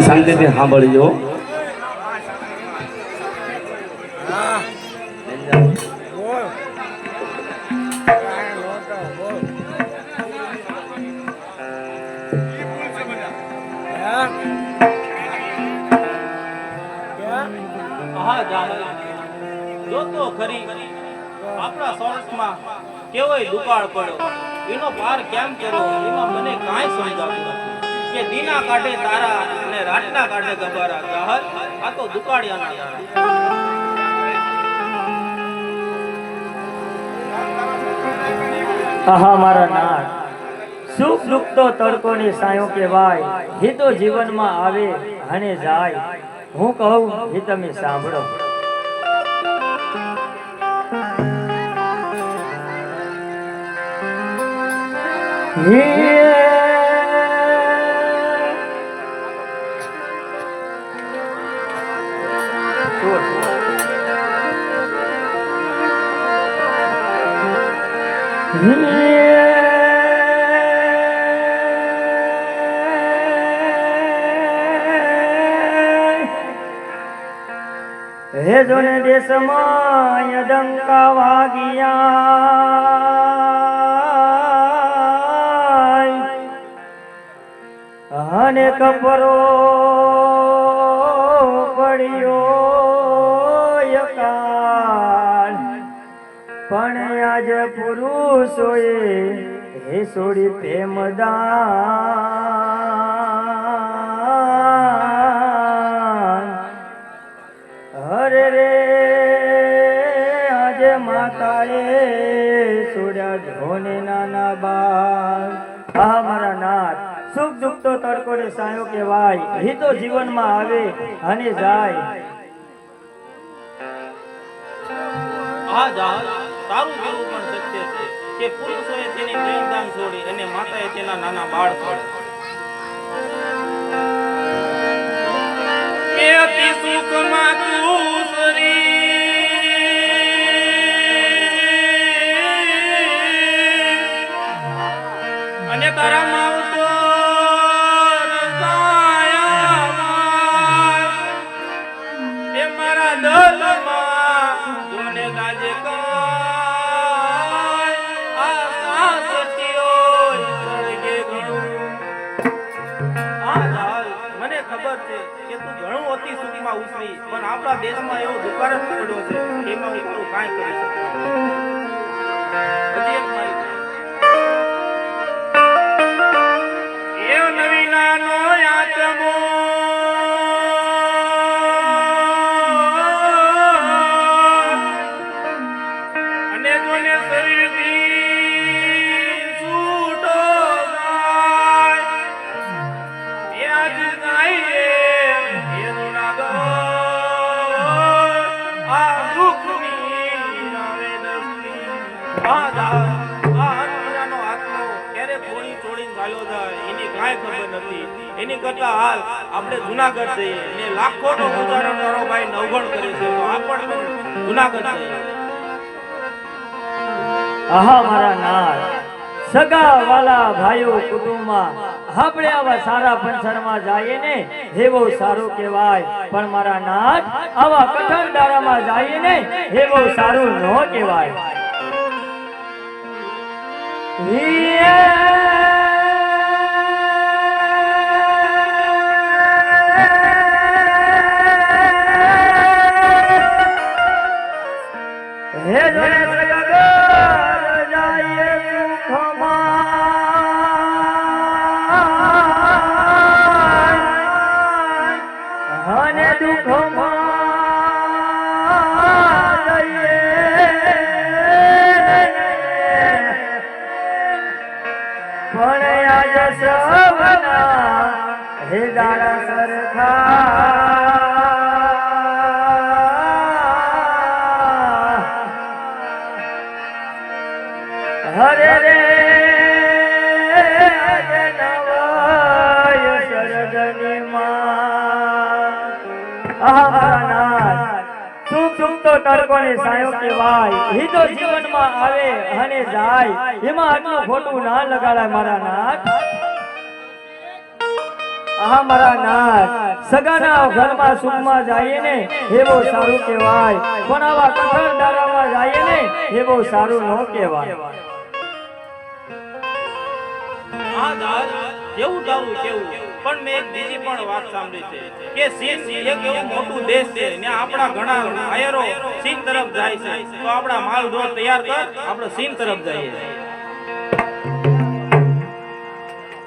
શાંતિથી સાંભળજો. જો તો ખરી આપણા સૌરાષ્ટ્રમાં કેવોય દુકાળ પડ્યો, એનો પાર કેમ કર્યો એમાં મને કાંઈ સમજાતું નથી. કે દીના કાઢે તારા અને રાતના કાઢે ગબારા, જાહર આ તો દુકાળિયાના તારા. આહા મારા નાથ, સુખ દુઃખ તો તડકોની સાયો કહેવાય, એ તો જીવનમાં આવે અને જાય. હું કહું એ તમે સાંભળો. હે જોને દેશમાં ડંકા વાગ્યા અને કપરો પડ્યો યકાન, પણ આજ પુરુષોએ હે છોડી પ્રેમદાન. અરે રે આજે માતાએ છોડ્યા ધોને નાના બાળ. આ મારા નાથ, સુખ દુઃખ તો તડકો ને સાયો કહેવાય, એ તો જીવનમાં આવે અને જાય. આ જાહર તારું કેવું પણ સત્ય છે કે પુરુષોએ તેની પ્રેમદાન છોડી અને માતાએ તેના નાના બાળ છોડ્યા. એ અતિ સુખમાં તું અને તારા માવતો રસાયામાં એ મારા દલમાં જોને ગાજે કાય આ સાસટીઓ સળગે ઘણું. આ હાલ મને ખબર છે કે તું ઘણું અતિ સુખમાં ઉતરી, પણ આપણા દેશમાં એવો દુકાળ પડ્યો છે એમાં હું તારું કાંઈ કરી શકું. હજી એક મારી નવીનાનો આત્મો અને જોને શરીરથી છૂટો જાય એ આજ જાય એનો નાગર આ દુઃખની આવે દસ્તી. આ હનુમાનનો આત્મો ક્યારે કોણી ચોડીને ચાલ્યો જાય એની કાંઈ ખબર નથી. એની કરતા હાલ આપણે જુનાગઢ જઈએ ને લાખોનો ગુજારો મારો ભાઈ નવગણ કરે છે, તો આપણે જુનાગઢ જઈએ. આહા મારા નાથ, સગા વાલા ભાઈઓ કુટુંબમાં આપણે આવા સારા પંચરમાં જઈએ ને એ બહુ સારું કહેવાય, પણ મારા નાથ આવા કઠણ દાડામાં જઈએ ને એ બહુ સારું ન કહેવાય. હે જોને સગા જાય સુખમાં અને દુઃખમાં જઈએ, પણ આજ સવના હે દાડા સરખા. હરે રે નવાય સરગની માં. સુખ સુખ તો તડકોને સાયો કહેવાય, એ તો જીવનમાં આવે અને જાય, એમાં આટલું ખોટું ના લગાડાય મારા નાથ. આ મારા નાથ સગાના ઘરમાં સુખમાં જાય ને એ બહુ સારું કહેવાય, પણ આવા કઠણ દારામાં જાય ને એ બહુ સારું ન કહેવાય. હા દાદ જેવું તારું કેવું, પણ મેં એક બીજી પણ વાત સાંભળી છે કે ચીન એક એવું મોટું દેશ છે ને આપણા ઘણા આયરો ચીન તરફ જાય છે, તો આપણા માલ ઢોર તૈયાર કર, આપણે ચીન તરફ જઈએ.